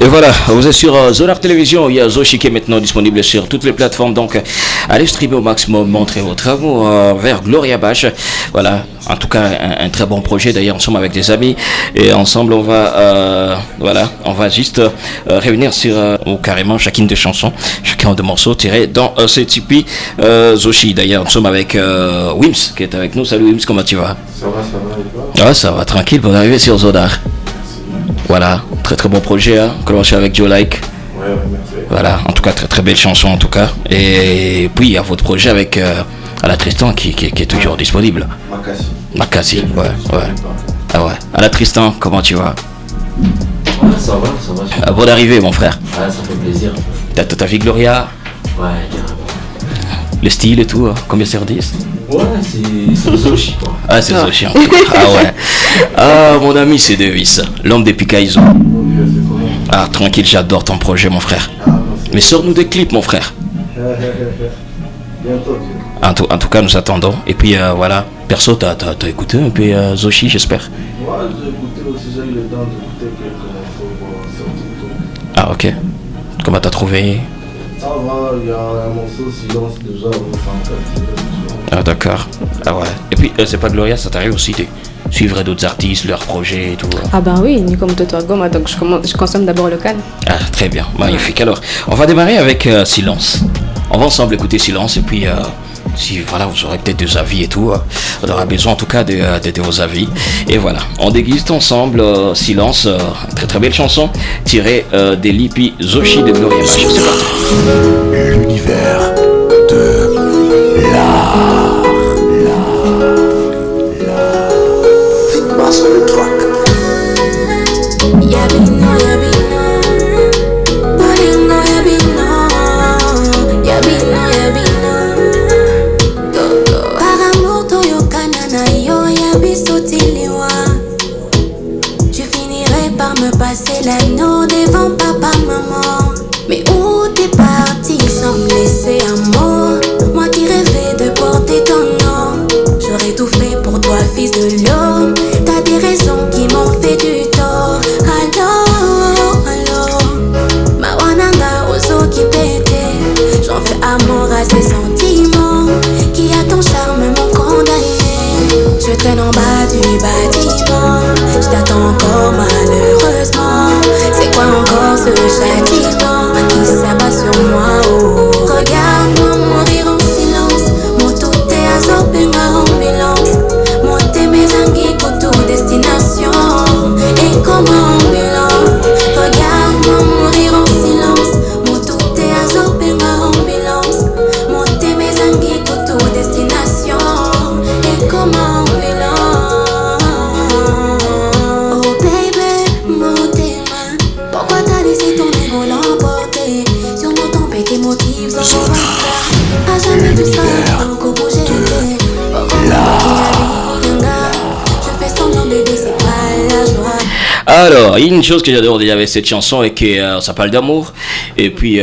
Et voilà, vous êtes sur Zonar Télévision, il y a Zoshi qui est maintenant disponible sur toutes les plateformes, donc allez streamer au maximum, montrez votre amour vers Gloria Bash. Voilà, en tout cas un très bon projet, d'ailleurs nous sommes avec des amis et ensemble on va on va juste revenir sur ou carrément chacune des chansons, chacun de morceaux tirés dans ce Tipeee Zoshi. D'ailleurs nous sommes avec Wims qui est avec nous. Salut Wims, comment tu vas? Ça va et toi? Ah, ça va, tranquille, bonne arrivée sur Zonar. Voilà, très très bon projet, hein, collaboration avec Joe Like. Ouais, merci. Voilà, en tout cas, très très belle chanson en tout cas. Et puis il y a votre projet avec Ala Tristan qui est toujours disponible. Makassi, ouais. Ah ouais. Ala Tristan, comment tu vas? Ouais, ça va. Bonne arrivée, mon frère. Ouais, ça fait plaisir. T'as vu Gloria? Ouais, carrément. Le style et tout, combien sur 10? Ouais, c'est Zoshi, quoi. Ah, c'est Zoshi en tout cas. Ah ouais. Ah, mon ami, c'est Davis, l'homme des Picaiso. Ah, tranquille, j'adore ton projet, mon frère. Mais sors-nous des clips, mon frère. Bientôt. En tout cas, nous attendons. Et puis voilà. Perso, t'as écouté un peu Zoshi, j'espère. Moi, j'ai écouté aussi, j'ai eu le temps d'écouter quelques morceaux sur TikTok. Ah, ok. Comment t'as trouvé? Ça va, il y a un morceau Silence déjà, Ah, d'accord. Ah ouais. Et puis, c'est pas Gloria, ça t'arrive aussi de suivre d'autres artistes, leurs projets et tout. Ah ben oui, ni comme Toto Goma, donc je consomme d'abord local. Ah, très bien, magnifique. Alors, on va démarrer avec Silence. On va ensemble écouter Silence et puis si voilà, vous aurez peut-être des avis et tout, on aura besoin en tout cas de vos avis. Et voilà, on déguste ensemble Silence, très très belle chanson tirée des Lipi Zoshi de Gloria Bash. C'est parti. L'univers de l'art. Fitmas le track. Tu finirais par me passer l'anneau devant papa, maman. Mais où t'es parti sans me laisser un mot? Moi qui rêvais de porter ton nom. J'aurais tout fait pour toi, fils de l'homme. T'as des raisons qui m'ont fait du tort. Allô, ma wananga ozo qui pétait. J'en veux à mort à ces sentiments qui à ton charme m'ont condamné. Je traîne en bas du bâtiment, je t'attends encore malheureusement. C'est quoi encore ce châtiment qui s'abat sur moi? Oh, regarde-moi mourir en silence. Mon tout est à Zopenga ambulance. Monter mes anguilles pour toute destination. Et comme ambulance, regarde-moi mourir en silence. Mon tout est à Zopenga ambulance. Monter mes anguilles pour toute destination. Et comme ambulance. Alors, il y a une chose que j'adore déjà avec cette chanson et que ça parle d'amour. Et puis,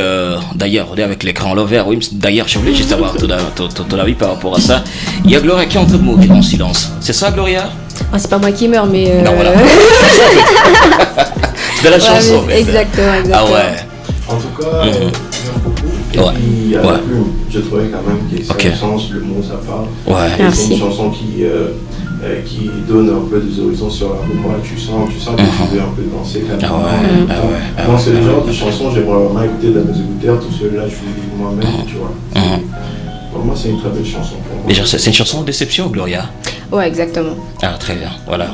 d'ailleurs, on est avec l'écran Lover. Oui, d'ailleurs, je voulais juste avoir ton avis par rapport à ça. Il y a Gloria qui est en train de mourir en silence. C'est ça, Gloria? Ah, c'est pas moi qui meurs, mais. Non, voilà. C'est de la chanson. Ouais, exactement. Ah ouais. En tout cas, j'aime beaucoup. Et puis, à la plume, je trouvais quand même que c'est un sens, le mot, ça parle. Ouais. C'est une chanson qui donne un peu des horizons sur la route. Tu sens que tu veux un peu danser. Donc c'est le genre de chanson que j'aimerais vraiment écouter dans mes écouteurs. Tout cela, je suis moi-même, tu vois. Pour moi, c'est une très belle chanson. Mais genre, c'est une chanson de déception, Gloria? Ouais, exactement. Ah, très bien. Voilà.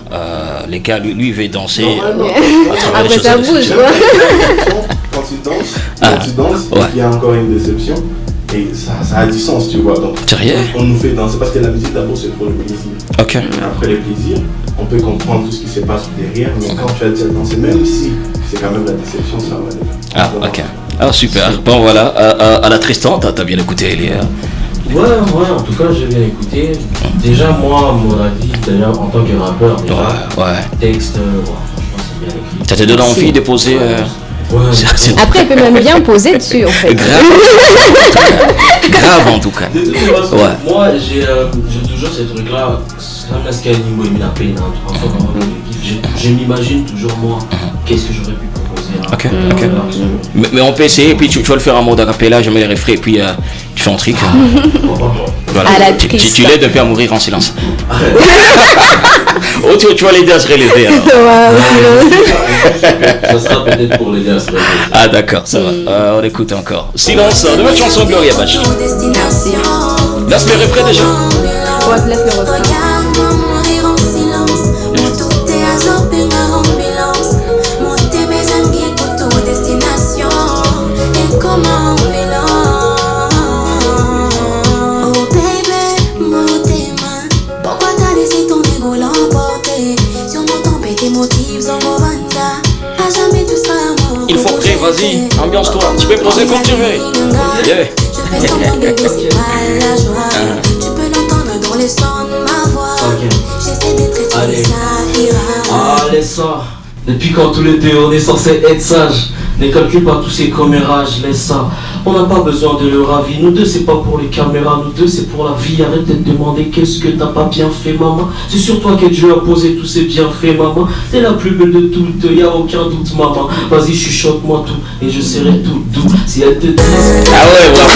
Les gars, lui il veut danser. Après, ça bouge. Quand tu danses, il y a encore une déception. Et ça a du sens, tu vois. Donc, on nous fait danser parce que la musique d'abord c'est pour le plaisir. Ok. Après le plaisir, on peut comprendre tout ce qui se passe derrière, mais quand tu as dit à danser, même si c'est quand même la déception, ça va aller. Ah, ok. Ah, super. Bon, voilà. À la Tristan, t'as bien écouté, Elie? Ouais, en tout cas, j'ai bien écouté. Déjà, moi, mon avis, d'ailleurs, en tant que rappeur, texte, franchement, c'est bien écrit. Ça te donne envie de poser. Ouais. Après, elle peut même bien poser dessus, en fait. Grave en tout cas. De toute façon, moi, j'ai toujours ces trucs-là. C'est comme Nimbo et Mina Payne. Je m'imagine toujours, moi, qu'est-ce que j'aurais pu proposer à Ok. Mais on peut essayer, et puis tu vas le faire en mode acapella, je mets les refrains, et puis tu fais un truc. Voilà. À la tu l'aides un peu à mourir en silence. Oh, tu vas l'aider à se relever alors. Ça sera peut-être pour l'aider à se relever. Ah d'accord, ça va. On écoute encore. Silence, de votre chanson Gloria Bach. Laisse les refrains déjà. Ouais, laisse le refrain. Regarde-moi mourir en silence. Mon tout est à zorber ma ambulance. Monter mes amis pour toute destination. Et comment on mélange. Oh baby, mon témoin. Pourquoi t'as laissé ton ego l'emporter? Sur mon tombé tes motifs en Rwanda. À jamais tu seras mort. Il faut créer, vas-y, ambiance-toi. Tu peux poser comme tu veux. Yeah. Je fais semblant de baisser pas la joie. Tu peux l'entendre dans les sons de ma voix. J'essaie d'être Allez. éthique, ça ira. Ah, laisse ça. Depuis quand tous les deux on est censé être sage. Ne calcule pas tous ces commérages, laisse ça. On n'a pas besoin de leur avis. Nous deux, c'est pas pour les caméras, nous deux, c'est pour la vie. Arrête de te demander qu'est-ce que t'as pas bien fait, maman. C'est sur toi que Dieu a posé tous ces bienfaits, maman. T'es la plus belle de toutes, y a aucun doute, maman. Vas-y, chuchote-moi tout et je serai tout doux. Si elle te dit. Ah ouais, bravo.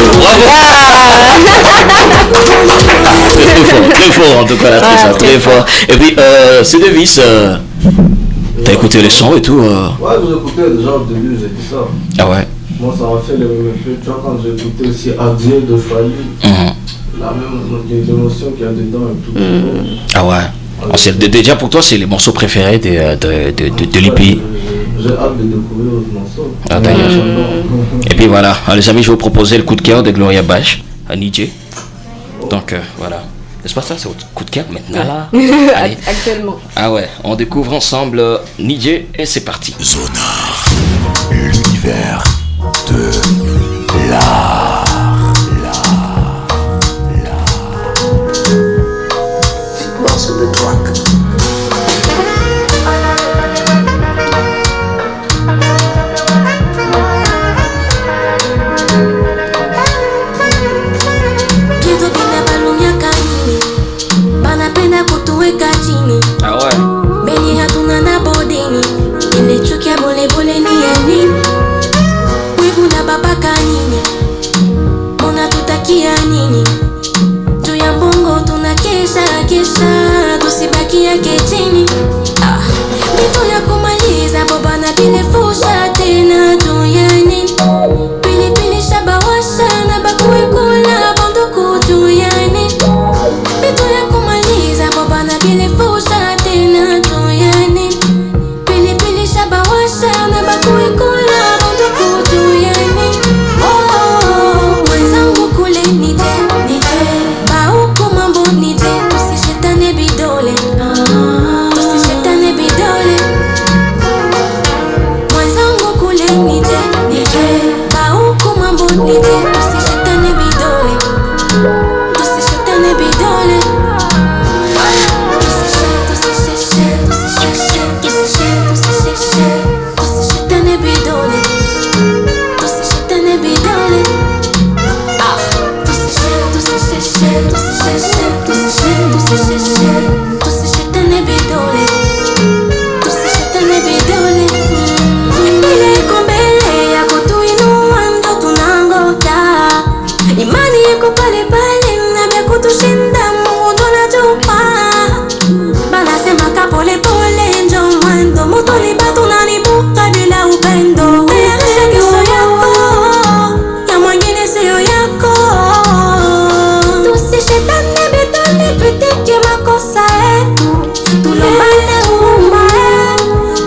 Très fort en tout cas, là, très fort. Et puis, c'est Davis. T'as écouté les sons et tout Ouais, vous écoutez déjà au début, j'ai dit ça. Ah ouais. Moi, ça m'a fait le même effet. Tu vois, quand j'ai écouté aussi Adieu de Faye, la même émotion qu'il y a dedans et tout. Ah ouais. Déjà pour toi, c'est les morceaux préférés de l'IPI. J'ai hâte de découvrir d'autres morceaux. Ah, d'ailleurs. Et puis voilà, les amis, je vais vous proposer le coup de cœur de Gloria Bach à Nidje. Donc voilà. N'est-ce pas ça, c'est votre coup de cœur maintenant là? Allez. Actuellement. Ah ouais, on découvre ensemble Nidje et c'est parti. Sonar, l'univers de l'art. Morceau de track. Ah ouais. Benye hatuna na bodeni. Nimechukia bole bole ni ya nini? Wivu na babaka nini? Mona tutakia nini? Juu ya mbongo tunakesha kesha. Tusibakia ketini. Mito ya kumaliza boba na bile fusha tena juu ya nini? Pili pili shabawasha na bakue kula bondoku juu ya nini? Mito ya kumaliza boba na bile fusha tena juu ya nini? Pili pili shabawasha na bakue kula bondoku juu ya nini? Mwenzangu kule nije bauko mambo nije tusishetane bidole. Tusishetane bidole. Mwenzangu kule nije bauko mambo nije tusishetane bidole. Tusishetane bidole. Tusishetane bidole. Tusishetane bidole. Tusishetane bidole. Tusishetane bidole. Ile iko mbele yako tuinua ndo tunangoja. Imani iko pale pale na vya kutushinda Mungu ndo anajua. Banasema ka pole pole njo mwendo. Mutoni batu nanibuka bila upendo. Tayarisha kesho yako, ya mwingine siyo yako. Tusishetane bidole, tuitike makosa yetu. Tulombane huruma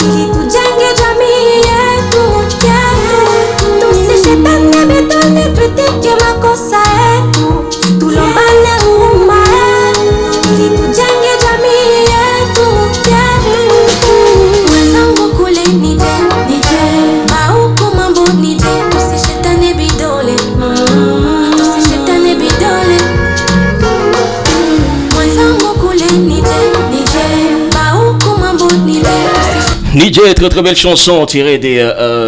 ili tujenge jamii yetu. Tusishetane bidole, tuitike makosa yetu. Tulombane huruma ili tujenge jamii yetu. Mwenzangu kule nije bauko mambo nije tusishetane bidole. Tusishetane bidole. Mwenzangu kule nije bauko mambo nije Nidje, très très belle chanson tirée des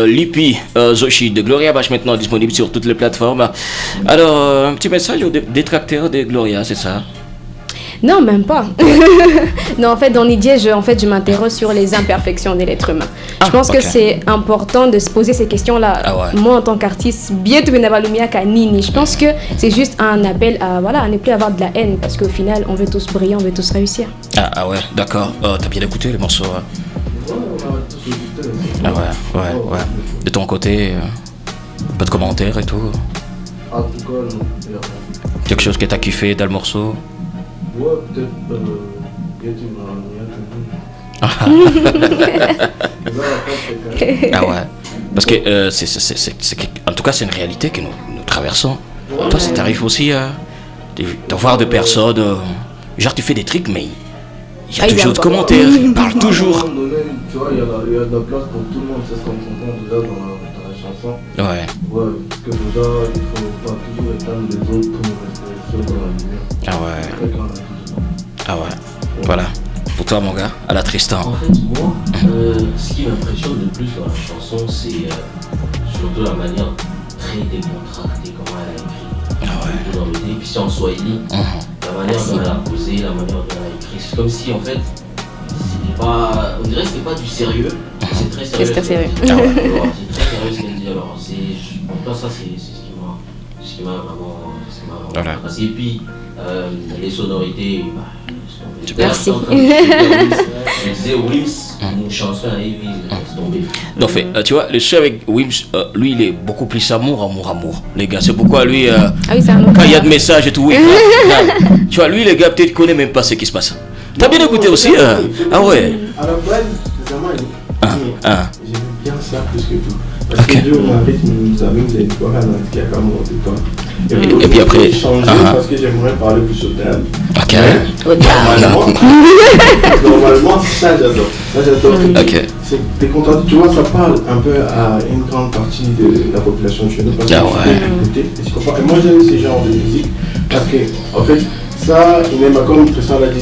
l'IPI Zoshi de Gloria Bach, maintenant disponible sur toutes les plateformes. Alors, un petit message aux détracteurs de Gloria, c'est ça? Non, même pas. Non, en fait, dans l'idée, je m'interroge sur les imperfections de l'être humain. Je pense que c'est important de se poser ces questions-là. Moi, en tant qu'artiste, bien tout Nini, je pense que c'est juste un appel à ne plus avoir de la haine, parce qu'au final, on veut tous briller, on veut tous réussir. Ah ouais, d'accord. T'as bien écouté les morceaux? Ouais. De ton côté, pas de commentaires et tout? En tout cas, non. Quelque chose que t'as kiffé dans le morceau? Ouais, peut-être Ah ouais. Parce que en tout cas, c'est une réalité que nous traversons. Toi, ça t'arrive aussi de voir des personnes, genre tu fais des trucs, mais il y a toujours de commentaires, ils parlent toujours. Tu vois, il y a de la place pour tout le monde, c'est ce qu'on comprend déjà dans la chanson. Ouais. Ouais, parce que déjà, il faut pas toujours éteindre les autres pour nous rester seuls dans la lumière. Ah ouais. Voilà. Pour toi, mon gars, à la Tristan. En fait, moi, ce qui m'impressionne le plus dans la chanson, c'est surtout la manière très décontractée, comment elle a écrit. Ah ouais. Dans le et puis c'est en Swahili. La manière dont elle a posé, la manière dont elle a écrit. C'est comme si, en fait, on dirait que c'était pas du sérieux, c'est très sérieux. C'est très sérieux. C'est très sérieux ce qu'elle dit. Alors, pour toi, ça, c'est ce qui m'a vraiment passé. Et puis, les sonorités, merci. Elle disait Wims, une chanson à Evie, laisse tomber. Donc, tu vois, le chef avec Wims, lui, il est beaucoup plus amour. Les gars, c'est pourquoi lui, quand il y a de messages et tout, oui. Tu vois, lui, les gars, peut-être connaît même pas ce qui se passe. T'as bien écouté aussi? Ah ouais. À la base, j'aime bien ça plus que tout. Parce que Dieu m'a fait nous amis, vous avez une fois qui a comme et puis après, parce que j'aimerais parler plus au thème. Ok. Normalement, ça j'adore. T'es content, tu vois, ça parle un peu à une grande partie de la population chez nous. Parce que et moi j'aime ce genre de musique parce que, en fait, ça, comme Tristan l'a dit,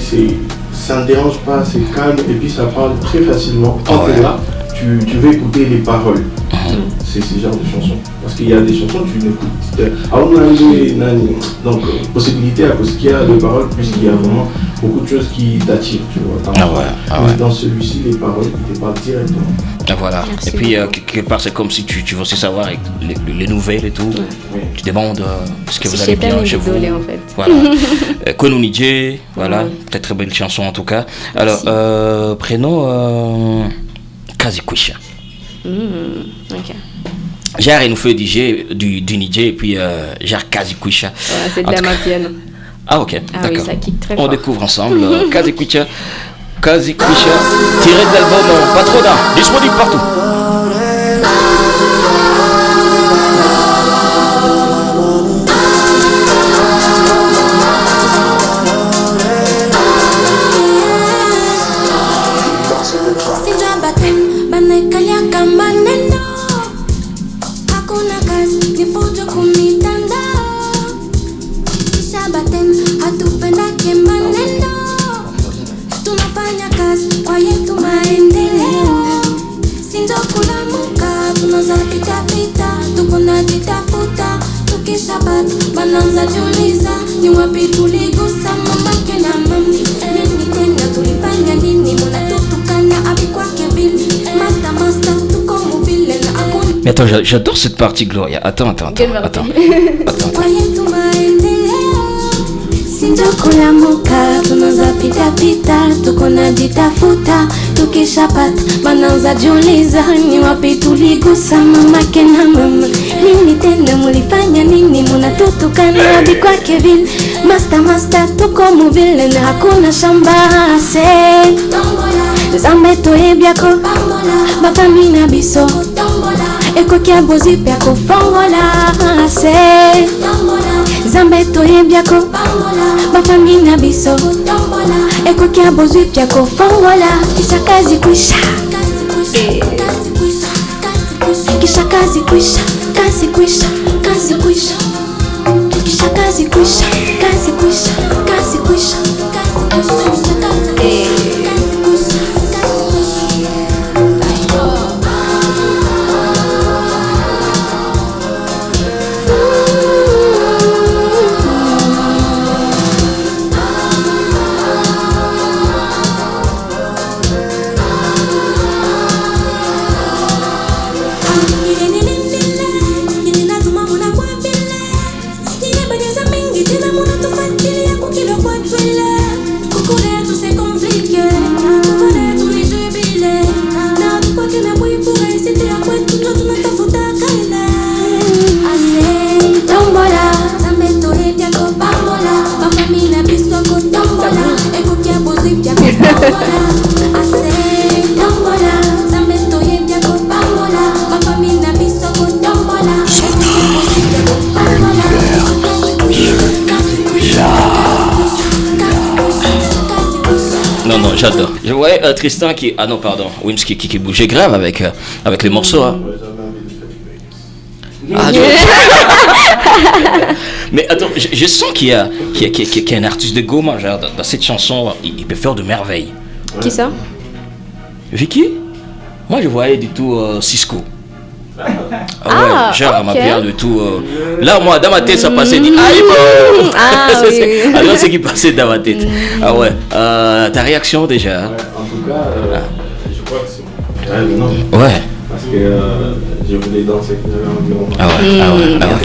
ça ne dérange pas, c'est calme et puis ça parle très facilement. Quand tu es là, tu veux écouter les paroles. C'est ce genre de chansons. Parce qu'il y a des chansons tu n'écoutes. Donc, possibilité à cause qu'il y a de paroles, puisqu'il y a vraiment beaucoup de choses qui t'attirent, tu vois. Mais dans celui-ci, les paroles, ils te parlent directement. Voilà. Merci. Et puis, quelque part, c'est comme si tu veux aussi savoir avec les nouvelles et tout. Tu demandes ce que vous allez bien chez vous. En fait. Voilà. Konunidje, voilà. Peut-être très belle chanson en tout cas. Alors, prénom Kazikwisha. Ok. Genre, il nous fait du Niger et puis genre Kazikwisha. Ouais, c'est de la mafienne. Ah, ok, d'accord. Oui, ça kick très on fort. découvre ensemble Kazikwisha, tiré de l'album Patroda, disponible partout. Bananza jiuliza ni wapi tuligusa mama kena mami nini tena tulifanya nini mnatutukana abi kwake vile master tuko mobile na akuna. Mais attends, j'adore cette partie Gloria. Attends. Kulamuka tunaanza pita tuko na jitafuta tukishapata bananza jiuliza ni wapi tuligusa mama kena mama nini tena mulifanya nini munatutukana hadi kwake vile master tuko muvile na hakuna shamba se zambe toebyako bafamina biso ekokia bozi pyako fongola se zambe toebyako bafamina biso ekokia bozi pyako fongola kisha kazi kwisha kisha kazi kwisha kisha kazi kwisha j'adore. Je voyais Tristan qui... Ah non, pardon. Wims qui bougeait grave avec les morceaux. Hein. Ah, mais attends, je sens qu'il y a un artiste de Goma, genre, dans cette chanson, il peut faire de merveilles. Qui ça? Vicky? Moi je voyais du tout Cisco. Genre ma pierre du tout. Là moi dans ma tête ça passait dit Aïbo. Alors c'est qui passait dans ma tête. Ah ouais. Ta réaction déjà? En tout cas, je crois que c'est non. Ouais. Parce que je voulais danser avec environ. Ah ouais.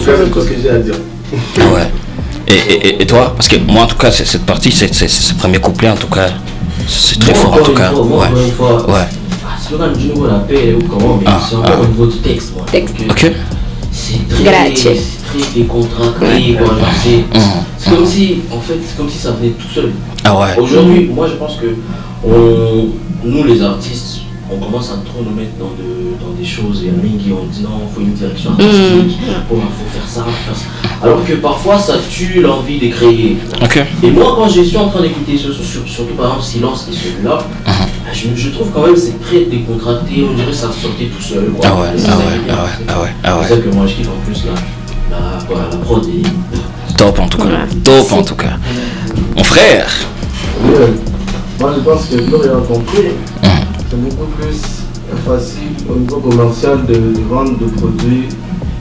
C'est tout ce que j'ai à dire. Ouais. Et toi? Parce que moi en tout cas cette partie, c'est ce premier couplet en tout cas, c'est très fort en tout cas. Ouais. C'est pas du niveau la paix ou comment, mais c'est encore au niveau du texte. Moi. Ok. C'est très décontracté. C'est comme si, en fait, ça venait tout seul. Ah ouais. Aujourd'hui, moi je pense que nous les artistes, on commence à trop nous mettre dans des choses. Il y a qui ont dit non, il faut une direction artistique, il faut faire ça. Alors que parfois ça tue l'envie de créer. Okay. Et moi quand je suis en train d'écouter surtout par exemple Silence et celui-là, je trouve quand même c'est très décontracté, on dirait que ça sortait tout seul. Quoi. Ah ouais. C'est ça que moi je kiffe en plus la prod est... Top en tout cas. Top en tout cas. Mon frère. Moi je pense que Gloria a compris. C'est beaucoup plus facile au niveau commercial de vendre des produits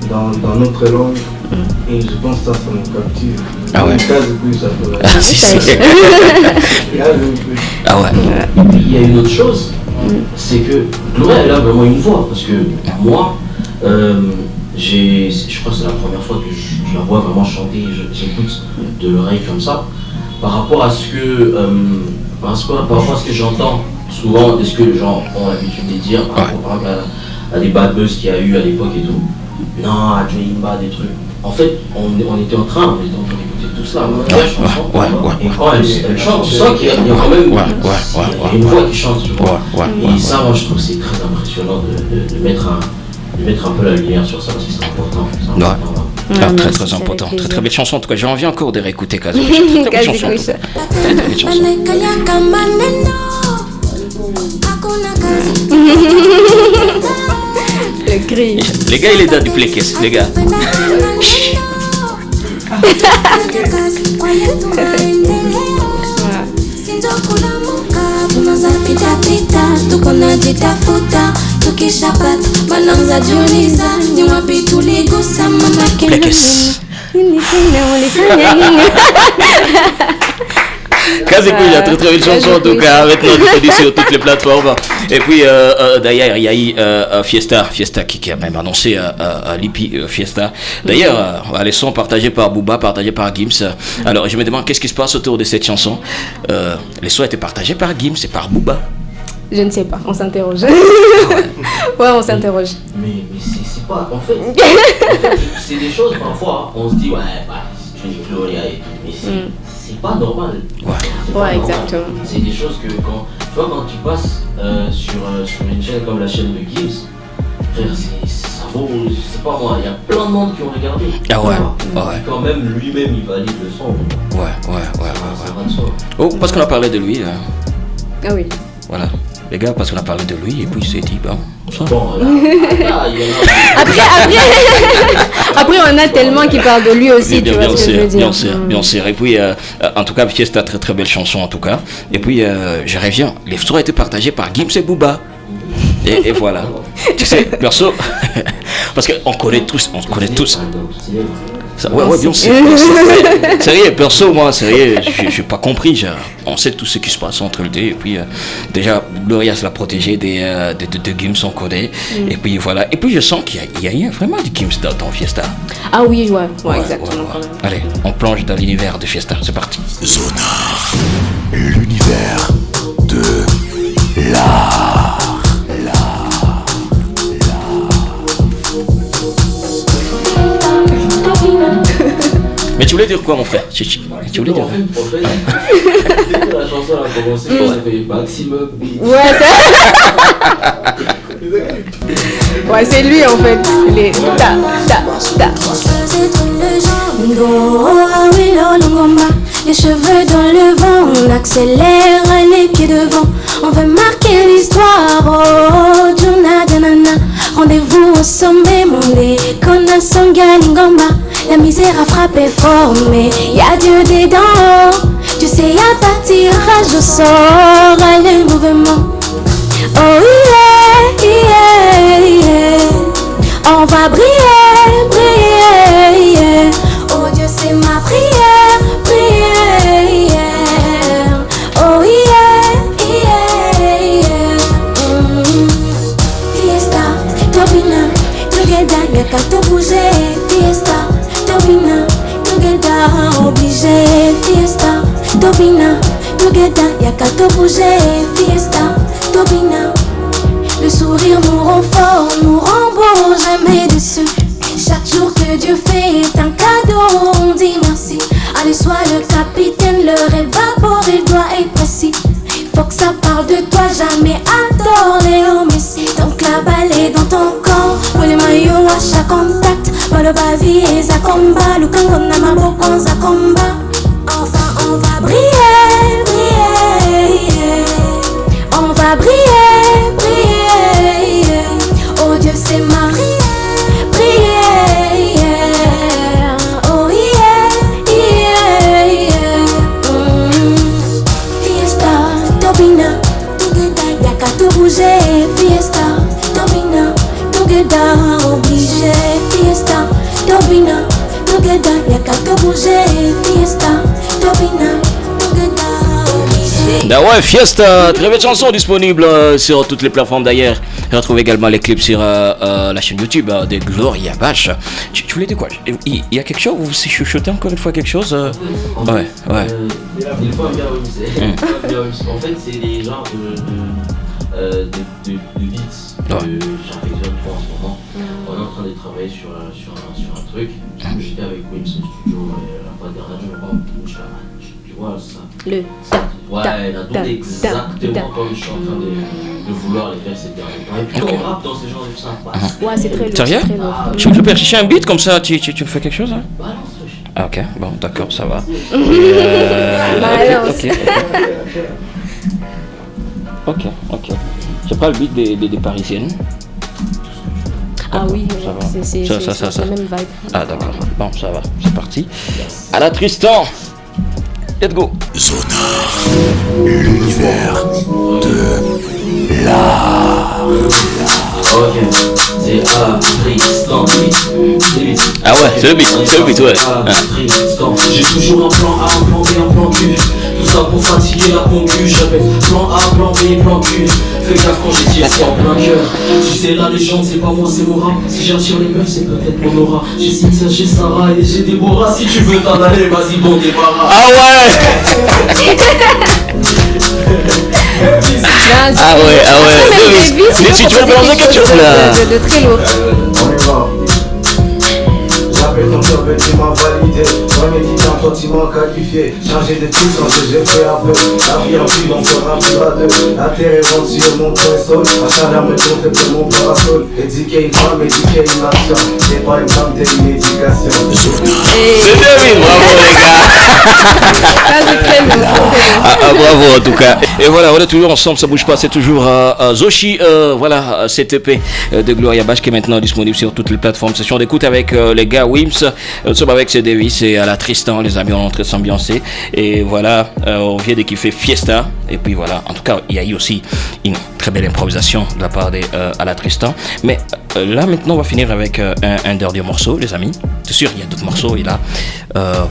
dans notre langue. Et je pense que ça nous captive. Ah ouais. Ah ouais. Et puis il y a une autre chose, c'est que Gloria elle a vraiment une voix. Parce que moi, je crois que c'est la première fois que je la vois vraiment chanter, j'écoute de l'oreille comme ça. Par rapport à ce que j'entends souvent, de ce que les gens ont l'habitude de dire, par exemple à des bad buzz qu'il y a eu à l'époque et tout. Non, à Joyimba, des trucs. En fait, on était en train d'écouter tout ça. Et quand elle chante, tu sens qu'il y a quand même une voix qui chante, tu vois. Et ça, moi, je trouve que c'est très impressionnant de mettre un peu la lumière sur ça, parce que c'est important. Très important. Très belle chanson. En tout cas, j'ai envie encore de réécouter Kazi. Très belle chanson. Le cri. Les gars, il est dans du plékes, les gars. Kazi Kouya, très belle chanson en tout cas, maintenant disponible sur toutes les plateformes. Et puis d'ailleurs, il y a eu Fiesta qui a même annoncé l'IPI Fiesta. D'ailleurs, les sons partagés par Booba, partagés par Gims. Alors je me demande qu'est-ce qui se passe autour de cette chanson. Les sons étaient partagés par Gims et par Booba. Je ne sais pas, on s'interroge. Ouais, on s'interroge. Mais c'est pas. En fait, c'est des choses parfois, on se dit, tu es Gloria et tout, mais c'est pas normal. Ouais, exactement. C'est des choses que quand tu passes sur une chaîne comme la chaîne de Gims, frère, ça vaut, je sais pas moi, il y a plein de monde qui ont regardé. Ah ouais. Quand même, lui-même, il valide le son. Ouais. Oh, parce qu'on a parlé de lui. Ah oui. Voilà. Les gars, parce qu'on a parlé de lui et puis il s'est dit, ça. Bon, là, il y en a... Après, on a tellement qui parlent de lui aussi, tu vois ce que je veux dire. Bien sûr. Et puis, en tout cas, Fiesta, très belle chanson en tout cas. Et puis, je reviens, les sons ont été partagés par Gims et Booba. Et voilà. Tu sais, perso, parce qu'on connaît tous. Ça, ouais, bien sûr. Sérieux, perso, moi, j'ai pas compris. On sait tout ce qui se passe entre les deux. Et puis, déjà, Gloria se l'a protégé de Gims, on connaît. Et puis, voilà. Et puis, je sens qu'il y a vraiment du Gims dans Fiesta. Ah oui, ouais, exactement. Allez, on plonge dans l'univers de Fiesta. C'est parti. Sonar, l'univers de l'art. Mais tu voulais dire quoi, mon frère? Tu voulais dire quoi? En fait, dès que la chanson a commencé, ça fait maximum beat. Ouais, c'est lui en fait. Les ta. les cheveux dans le vent, on accélère les pieds devant. On veut marquer l'histoire, oh, Jonadanana. Rendez-vous au sommet, mon déconna Songalingamba. La misère a frappé fort, mais y'a Dieu dedans. Tu sais, y'a pas tirage au sort, le mouvement. Oh yeah, yeah, yeah. On va briller, briller, yeah. Oh Dieu, c'est ma prière, prière. Oh yeah, yeah, yeah. Fiesta, Tobina, together, y'a qu'à te bouger. Fiesta, Tobina, together, obligé. Fiesta, Tobina, together, y'a qu'à te bouger. Fiesta, Tobina. Le sourire nous rend fort, nous rend beau, jamais déçus. Chaque jour que Dieu fait est un cadeau, on dit merci. Allez, sois le capitaine, le évaporé doit être précis. Faut que ça parle de toi, jamais à tort, Léo Messi. Donc la balle est dans ton corps, pour les maillots à chaque contact. Moi le bavi et ça combat, le kangon n'a ma bocon ça combat. Enfin on va briller, briller. On va briller, briller. Oh Dieu c'est ma prière, prière. Oh yeah, yeah, yeah. Fiesta, Tobina, together, y'a qu'à te bouger. Fiesta, Tobina, together, obligé. Fiesta, Tobina, together, y'a qu'à te bouger. Fiesta, Tobina, together. Ah ouais, Fiesta, très belle chanson disponible sur toutes les plateformes d'ailleurs. Retrouvez également les clips sur la chaîne YouTube de Gloria Bash. Tu voulais dire quoi? Il y a quelque chose? Vous chuchotez encore une fois quelque chose? Ouais, ouais. Il faut bien remisser. En fait, c'est des genres de beats que j'affectionne trop en ce moment. On est en train de travailler sur un truc. J'étais avec Wims au studio la fois dernière, je crois, où je tu vois ça. Ouais, elle a donné exactement comme je suis en train de vouloir les faire ces derniers temps. Et puis on rappe dans ces genres de ça. Ouais, c'est très lourd. Sérieux? Tu peux percher un beat comme ça, tu fais quelque chose hein? Balance. Ah ok, bon d'accord, ça va. Ok. Je prends le beat des Parisiennes. Ah oui, ça va. C'est la même vibe. Ah d'accord, bon ça va, c'est parti. À la Tristan, let's go. Sonar, l'univers de l'art. Ok, c'est à Tristan, Ah ouais, c'est le beat, ouais. J'ai toujours un plan A, un plan B, un plan Q. Tout ça pour fatiguer la concu. J'avais plan A, plan B, plan Q. Fais gaffe quand j'ai tiré ça en plein cœur. Tu sais la légende c'est pas moi c'est mon rap. Si j'attire les meufs c'est peut-être mon aura. J'ai Cynthia, j'ai Sarah et j'ai Déborah. Si tu veux t'en aller vas-y bon débarras. Ah ouais. Ah ouais. Mais si tu veux mélanger quelque chose là. De très lourd. J'appelle ton job et tu m'as validé. Premier dit un sentiment qualifié. Changer de titre quand j'ai fait un peu. La vie en ville on fera plus à deux. La terre est rendue sur mon sol. Un chaleur me compte pour mon parasol. Éduquer une femme, éduquer une nation. C'est pas une femme, c'est une éducation. C'est bien, bravo les gars. Bravo en tout cas. Et voilà, on est toujours ensemble, ça bouge pas, c'est toujours Zoshi, voilà, cette EP de Gloria Bash qui est maintenant disponible sur toutes les plateformes. Session d'écoute avec les gars Wims, nous sommes avec Davis et à la Tristan, les amis, on est en train de s'ambiancer. Et voilà, on vient de kiffer Fiesta. Et puis voilà, en tout cas, il y a eu aussi une très belle improvisation de la part de à la Tristan. Mais là maintenant, on va finir avec un dernier morceau, les amis. C'est sûr, il y a d'autres morceaux, et là,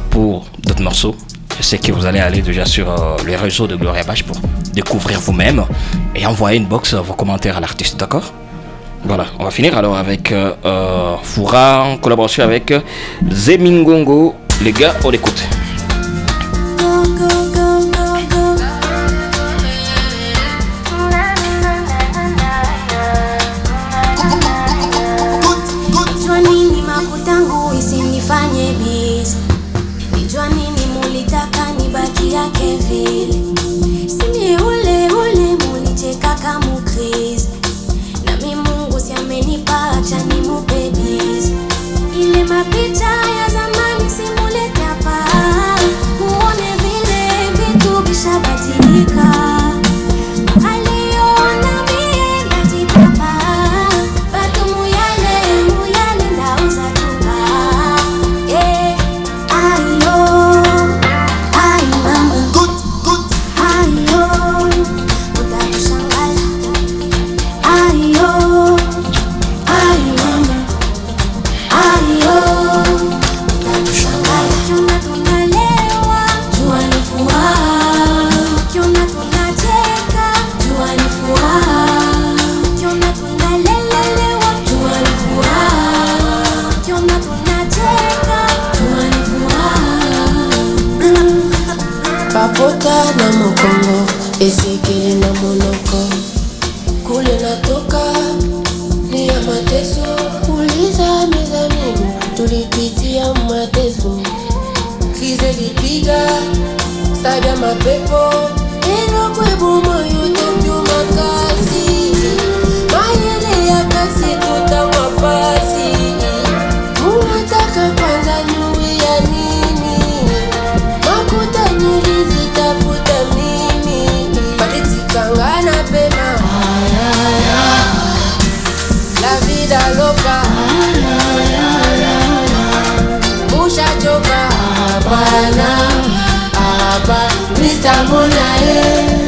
pour d'autres morceaux, je sais que vous allez aller déjà sur les réseaux de Gloria Bash pour découvrir vous-même et envoyer une box vos commentaires à l'artiste, d'accord? Voilà, on va finir alors avec Foura en collaboration avec Zemingongo. Les gars, on écoute. Picha ya zamani simulete hapa. La vida loca. Muchachoka. Habana. Aba. Mr. Monae.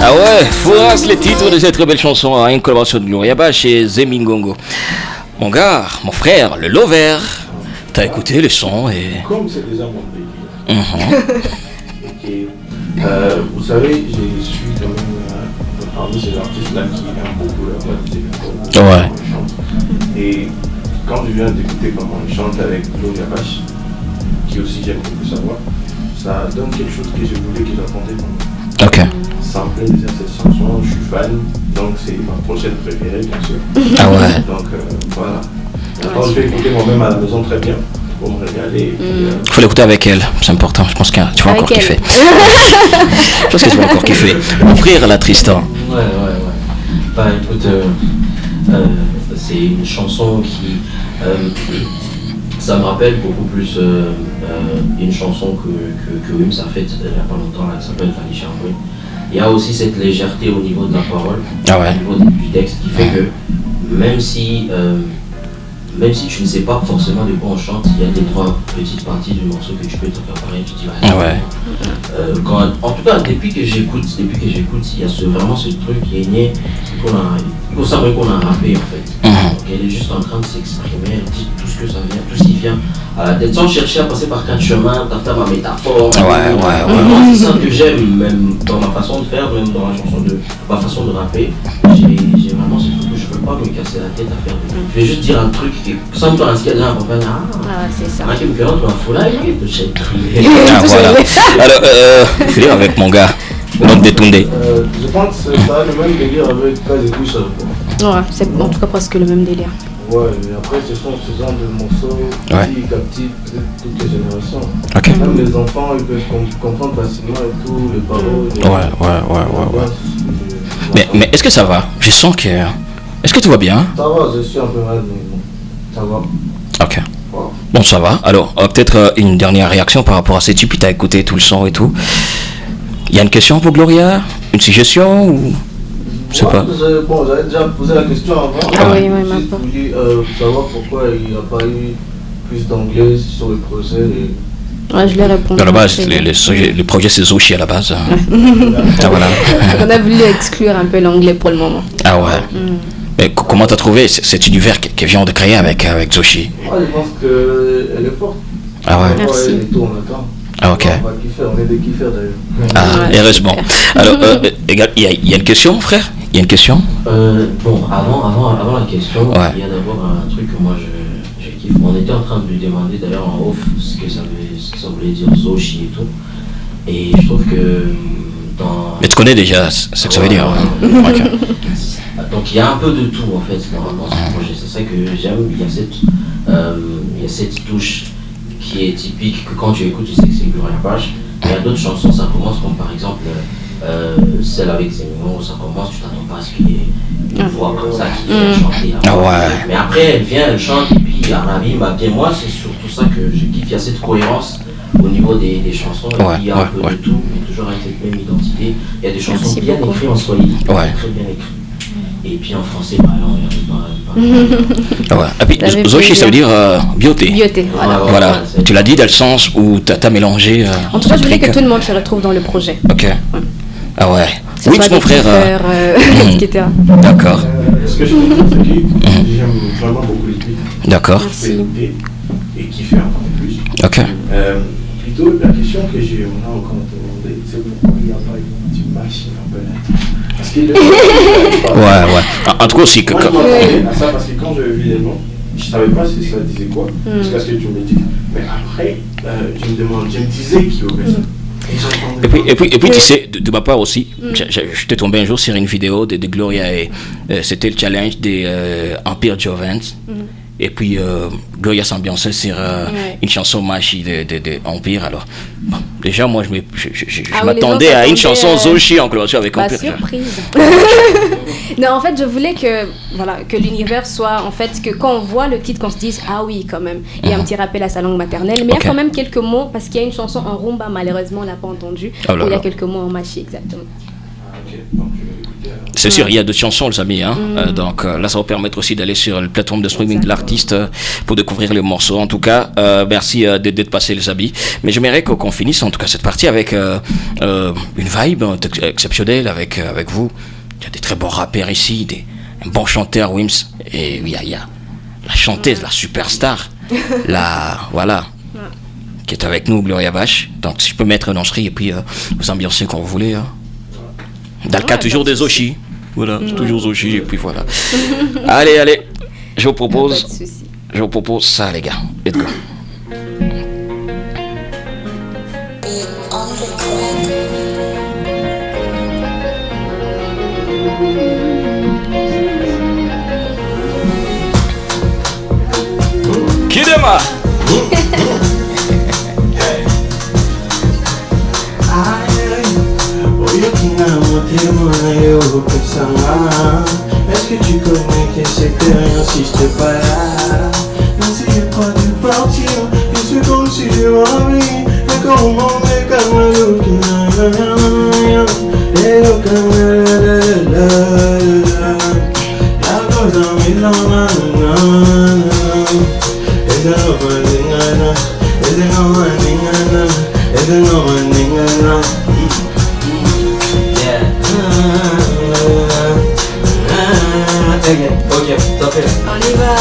Ah ouais, Fouras, les titres de cette très belle chanson, hein, une collaboration de Gloria Bash et Zemingongo. Mon gars, mon frère, le Lover, t'as écouté les sons et... Comme c'est déjà mon délire. Vous savez, je suis quand même parmi ces artistes-là qui aiment beaucoup la voix de Zemingongo. Ouais. Et quand je viens d'écouter comment il chante avec Gloria Bash, qui aussi j'aime beaucoup sa voix, ça donne quelque chose que je voulais qu'il racontait pour moi. Ok. Ça me plaît déjà cette chanson, je suis fan, donc c'est ma prochaine préférée bien sûr. Ah ouais. Donc voilà. Maintenant je vais écouter moi-même à la maison très bien pour me régaler. Faut l'écouter avec elle, c'est important, je pense que tu vas encore kiffer. Je pense que tu vas encore kiffer. Mon frère là, Tristan. Ouais. Bah écoute, c'est une chanson qui... ça me rappelle beaucoup plus une chanson que Wims a faite il n'y a pas longtemps, là, qui s'appelle Fanny Charbonne. Il y a aussi cette légèreté au niveau de la parole, au niveau du texte, qui fait que même si tu ne sais pas forcément de quoi on chante, il y a des trois petites parties du morceau que tu peux te préparer, tu te dis en tout cas, depuis que j'écoute, il y a vraiment ce truc qui est né, il faut savoir qu'on a rappé en fait. Donc elle est juste en train de s'exprimer, elle dit tout ce que ça vient, tout ce qui vient à la tête, sans chercher à passer par quatre chemins, t'as ma métaphore. C'est ça que j'aime, même dans ma façon de faire, même dans la chanson ma façon de rapper. J'ai vraiment ce truc où je peux pas me casser la tête à faire de... Je vais juste dire un truc et sans me faire ce qu'il y a derrière pour faire c'est ça. Un qui me fait l'autre, un fou là, il peut s'être voilà. Alors, finir avec mon gars, l'homme de Toundé. Je pense que ça a le même délire avec Kaz et Touche. Ouais, c'est en tout cas presque le même délire. Ouais, mais après ce sont ce genre de morceaux qui captivent toutes les générations. Okay. Même les enfants, ils peuvent comprendre facilement et tout, les paroles. Ouais. Mais est-ce que ça va? Je sens que... Est-ce que tout va bien? Ça va, je suis un peu malade, mais bon, ça va. Ok. Wow. Bon, ça va. Alors, peut-être une dernière réaction par rapport à ces types, tu as écouté tout le son et tout. Il y a une question pour Gloria? Une suggestion ou... Je sais pas. J'avais déjà posé la question avant. Oui, maintenant. Je voulais savoir pourquoi il n'y a pas eu plus d'anglais sur le projet. Ouais, je l'ai répondu. À la base, le projet c'est Zoshi à la base. Voilà. On a voulu exclure un peu l'anglais pour le moment. Ah ouais. Mais comment t'as trouvé cet univers qui vient de créer avec Zoshi? Je pense qu'elle est forte. Ah ouais. Merci. Ah ok. On est des kiffeurs d'ailleurs. Ah, heureusement. Alors, il y a une question, frère? Il y a une question? Bon, avant la question, il y a d'abord un truc que moi je kiffe. On était en train de lui demander d'ailleurs en off ce que ça voulait dire Zoshi et tout. Et je trouve que dans... Mais tu connais déjà ce que ça veut dire. Okay. Donc il y a un peu de tout en fait dans ce projet. C'est ça que j'aime. Il y a cette touche qui est typique que quand tu écoutes, tu sais que c'est Gloria Bash. Il y a d'autres chansons, ça commence comme par exemple celle avec Zemingongo, ça commence, tu t'attends pas à ce qu'il y ait une voix comme ça qui vient chanter. Mais après elle vient, elle chante et puis Arabi m'a bien. Moi c'est surtout ça que je kiffe. Il y a cette cohérence au niveau des chansons. Il y a un peu de tout, mais toujours avec cette même identité. Il y a des chansons bien écrites en swahili, très bien écrites. Et puis en français, bah non, il n'y a pas. Et puis Zoshi, ça veut dire beauté. Beauté, voilà. Tu l'as dit dans le sens où tu as mélangé. En tout cas, je voulais que tout le monde se retrouve dans le projet. Ok. Ah ouais. Oui, mon frère. Etc. D'accord. Ce que je comprends, c'est que j'aime vraiment beaucoup les clips. D'accord. Et qui fait encore plus. Ok. Plutôt, la question que j'ai encore demandé, c'est pourquoi il n'y a pas une machine un peu là. Parce qu'il ouais. En tout cas aussi que... Moi, je m'attendais à ça parce que quand je vis les noms, je ne savais pas si ça disait quoi, jusqu'à ce que tu me dises. Mais après, je me disais qu'il y aurait ça. Et puis tu sais, de ma part aussi, j'étais tombé un jour sur une vidéo de Gloria et c'était le challenge des Empire Jovens. Et puis, Gloria s'ambiançait sur une chanson Machi de Empire. Alors, bon, déjà, moi, je m'attendais à une chanson Zoshi en collaboration avec Empire. Surprise. Non, en fait, je voulais que l'univers soit, en fait, que quand on voit le titre, qu'on se dise, ah oui, quand même, il y a un petit rappel à sa langue maternelle, mais il y a quand même quelques mots, parce qu'il y a une chanson en rumba, malheureusement, on l'a pas entendue, où il y a quelques mots en Machi, exactement. C'est sûr, il y a d'autres chansons, les amis. Hein? Donc là, ça va permettre aussi d'aller sur la plateforme de streaming de l'artiste pour découvrir les morceaux. En tout cas, merci d'être passé, les amis. Mais j'aimerais qu'on finisse, en tout cas, cette partie avec une vibe exceptionnelle avec vous. Il y a des très bons rappeurs ici, un bon chanteur, Wims. Et il y a la chanteuse, la superstar, qui est avec nous, Gloria Bash. Donc, si je peux mettre un enregistrement et puis vous ambiancer quand vous voulez. Hein. Dans le cas toujours des Zoshi. Voilà, toujours Zoshi et puis voilà. Allez, je vous propose ça, les gars. Let's go. Kidema. Est-ce que tu connais que c'est que rien si je t'ai pas là? N'essayez pas de partir, et c'est comme si je m'ennuie. Mais comment on est comme le et le la cosa mi la Ok, ça fait. On y va.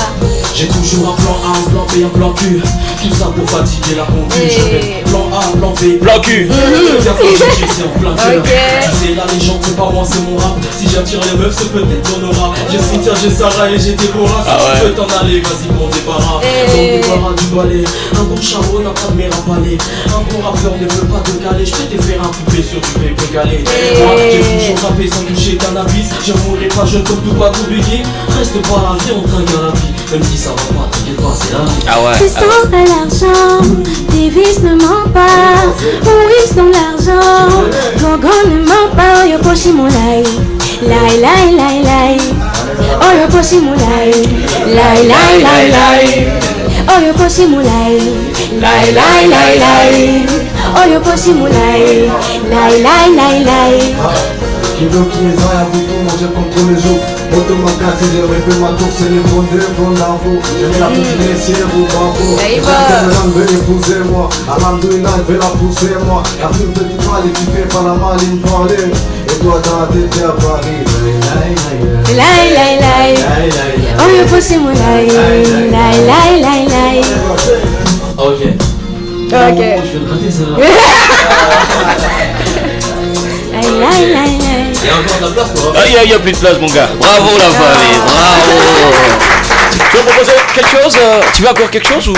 J'ai toujours un plan A, un plan B, un plan Q. Tout ça pour fatiguer la conduite. Je fais plan A, plan B, plan Q. C'est en plein cœur. Tu sais, la légende, c'est pas moi, c'est mon rap. Si j'attire les meufs, c'est peut-être ton aura. J'ai Cynthia, j'ai Sarah et j'ai Déborah. Si tu peux t'en aller, vas-y, mon débarras. Mon débarras du balai. Un bon charreau n'a pas de mer à palais. Un bon rappeur ne peut pas te caler. Je peux te faire un poupée sur du pépé galé. Moi, j'ai toujours rappé sans toucher cannabis. Je mourrai pas jeune comme tout pas tout biggie. Reste pas la vie, on trinque à la vie. Même si ça va pas, t'inquiète pas, c'est la vie. Ah ouais. C'est sans l'argent, Davis ne ment pas. Maurice dans l'argent, Gogo ne ment pas. Yo pochi mon lai, lai lai lai lai. Oh yo pochi mon lai, lai lai lai lai. Oh yo pochi mon lai, lai lai lai lai. Oh yo pochi mon lai, lai lai lai lai. Qui veut qui est à bouton, manger contre les jours. Automatique, j'ai répété ma tour, c'est les bons deux, bon d'infos. Je vais la poutiner, c'est vous, bravo. J'aime veut l'épouser, moi. Alhamdoulilah, elle veut la pousser, moi. La fille te dit mal et tu fais pas la maline parler. Et toi, dans la tête, t'es à Paris. Lai lai lai. Oh yo pochi mon lai, lai lai lai lai. Ok. Ok. Je vais le gratter celle-là. Lai lai lai lai. Il y a encore de la place pour Ah, il y a plus de place, mon gars. Bravo, la famille. Bravo. Tu veux proposer quelque chose Tu veux encore quelque chose ou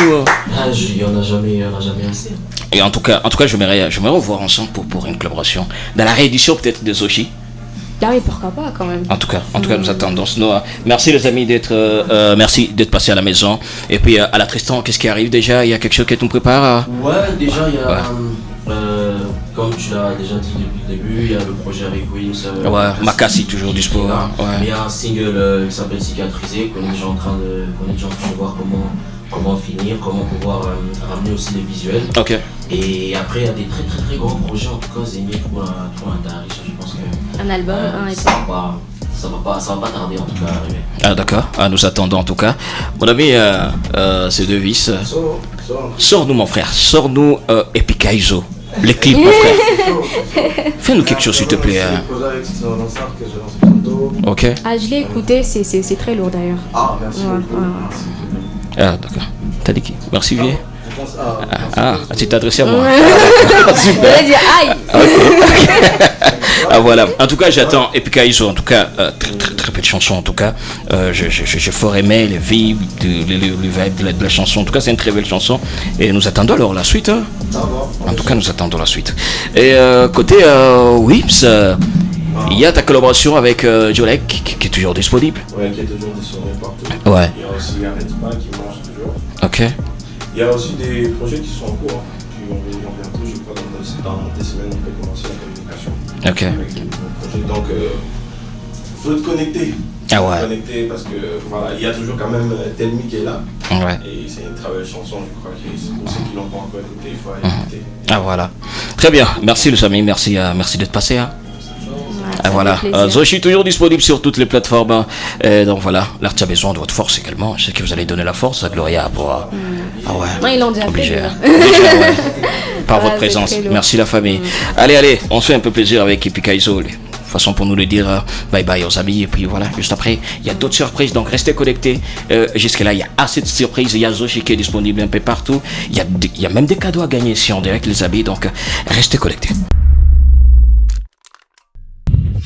il y en a jamais assez. Et en tout cas, j'aimerais revoir ensemble pour une collaboration dans la réédition peut-être de Zoshi. Ah oui, pourquoi pas quand même. En tout cas, nous attendons. Merci les amis merci d'être passés à la maison. Et puis à la Tristan, qu'est-ce qui arrive déjà? Il y a quelque chose que tu me prépares? Ouais, déjà il y a, comme tu l'as déjà dit depuis le début, il y a le projet avec Wims. Makassi toujours dispo. Il y a un single qui s'appelle Cicatrisé qu'on est déjà en train de voir comment finir, comment pouvoir ramener aussi les visuels. Ok. Et après il y a des très très très grands projets, en tout cas Zénith pour un tarif, je pense que Un album, un et ça va pas tarder en tout cas à arriver. Ah d'accord, nous attendons en tout cas. Mon ami, c'est Devis. Sors-nous mon frère, sors-nous Epikaizo. Les clips, mon frère. Fais-nous quelque chose, s'il te plaît. Ok. Ah, je l'ai écouté, c'est très lourd d'ailleurs. Ah, merci. Ah, d'accord. T'as dit qui? Merci, vieux. Tu t'es adressé à moi. Super. Je dire aïe. Ah, voilà. En tout cas, j'attends Epikaizo. En tout cas, très peu de chansons. En tout cas, j'ai fort aimé les vibes, de la chanson. En tout cas, c'est une très belle chanson. Et nous attendons alors la suite. En tout cas, nous attendons la suite. Et côté Wims, Il y a ta collaboration avec Jolek qui est toujours disponible. Ouais, qui est toujours disponible partout. Ouais. Il y a aussi Arrêtma qui marche toujours. Ok. Il y a aussi des projets qui sont en cours, qui vont venir bientôt. Je crois dans des semaines, on peut commencer la communication. Ok. Avec les nouveaux projets. Donc, faut te connecter. Ah ouais. Connecter parce que voilà, il y a toujours quand même Telmi qui est là. Ouais. Et c'est une très belle chanson, je crois que pour ceux qui l'ont pas encore écouté, il faut aller écouter. Ah voilà. Très bien. Merci les amis, merci d'être passé. Hein. Ah, voilà. Zoshi toujours disponible sur toutes les plateformes. Donc voilà, l'art a besoin de votre force également. Je sais que vous allez donner la force à Gloria pour. Ah ouais. Non, ils l'ont déjà obligé. fait. Obligé, ouais. Par votre présence. Merci la famille. Allez, on se fait un peu plaisir avec Epikaizo. Façon pour nous de dire bye bye aux amis, et puis voilà, juste après il y a d'autres surprises, donc restez connectés. Jusque là il y a assez de surprises, il y a Zoshi qui est disponible un peu partout, il y a même des cadeaux à gagner si on direct les amis, donc restez connectés.